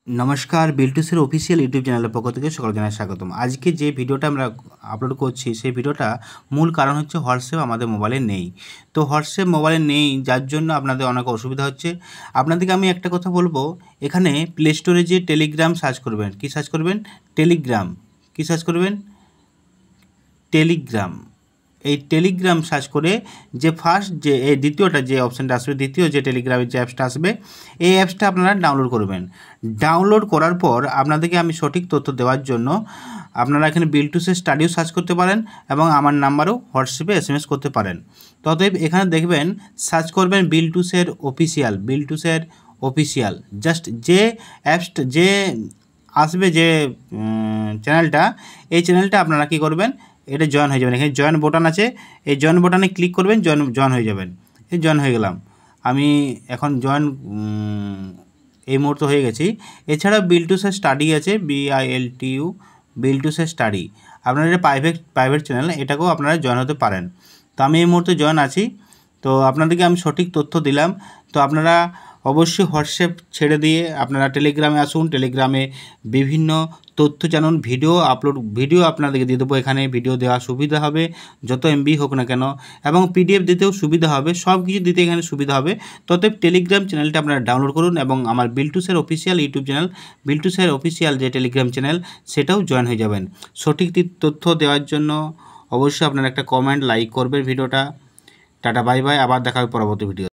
नमस्कार बिल्टुसेर official YouTube channel पक्ष থেকে সকল জানাই স্বাগতম। আজকে যে ভিডিওটা আমরা আপলোড করছি সেই ভিডিওটা মূল কারণ হচ্ছে হোয়াটসঅ্যাপ আমাদের মোবাইলে নেই। তো হোয়াটসঅ্যাপ মোবাইলে নেই যার জন্য আপনাদের অনেক অসুবিধা হচ্ছে। আপনাদেরকে আমি একটা কথা বলবো, এখানে প্লে স্টোরে যে টেলিগ্রাম সার্চ করবেন, কি সার্চ করবেন? টেলিগ্রাম। কি সার্চ করবেন? টেলিগ্রাম। এই টেলিগ্রাম সার্চ করে যে ফার্স্ট যে এই দ্বিতীয়টা যে অপশানটা আসবে, দ্বিতীয় যে টেলিগ্রামের যে অ্যাপসটা আসবে, এই অ্যাপসটা আপনারা ডাউনলোড করবেন। ডাউনলোড করার পর আপনাদেরকে আমি সঠিক তথ্য দেওয়ার জন্য আপনারা এখানে বিল্টুসের স্টাডিও সার্চ করতে পারেন এবং আমার নাম্বারও হোয়াটসঅ্যাপে SMS করতে পারেন। ততএব এখানে দেখবেন সার্চ করবেন বিল্টুসের অফিসিয়াল, বিল্টুসের অফিসিয়াল। জাস্ট যে অ্যাপসটা যে আসবে যে চ্যানেলটা, এই চ্যানেলটা আপনারা কী করবেন, এটা জয়েন হয়ে যাবেন। এখানে জয়েন বাটন আছে, এই জয়েন বাটনে ক্লিক করবেন, জয়েন হয়ে যাবেন। এই জয়েন হয়ে গেলাম, আমি এখন জয়েন এই মুহূর্তে হয়ে গেছি। এছাড়া বিল্টুসের স্টাডি আছে, BILTU, বিল্টুসের স্টাডি। আপনার এটা প্রাইভেট চ্যানেল, এটাকেও আপনারা জয়েন হতে পারেন। তো আমি এই মুহূর্তে জয়েন আছি। তো আপনাদেরকে আমি সঠিক তথ্য দিলাম। তো আপনারা অবশ্যই হোয়াটসঅ্যাপ ছেড়ে দিয়ে আপনারা টেলিগ্রামে আসুন। টেলিগ্রামে বিভিন্ন তথ্য জানুন, ভিডিও আপনাদেরকে দিয়ে দেবো। এখানে ভিডিও দেওয়া সুবিধা হবে, যত MB হোক না কেন, এবং PDF দিতেও সুবিধা হবে, সব কিছু দিতে এখানে সুবিধা হবে। ততএব টেলিগ্রাম চ্যানেলটা আপনারা ডাউনলোড করুন এবং আমার বিল্টুসের অফিসিয়াল ইউটিউব চ্যানেল, বিল্টুসের অফিসিয়াল যে টেলিগ্রাম চ্যানেল, সেটাও জয়েন হয়ে যাবেন। সঠিক তথ্য দেওয়ার জন্য অবশ্যই আপনারা একটা কমেন্ট, লাইক করবেন ভিডিওটা। টাটা, বাই বাই, আবার দেখা হবে পরবর্তী ভিডিও।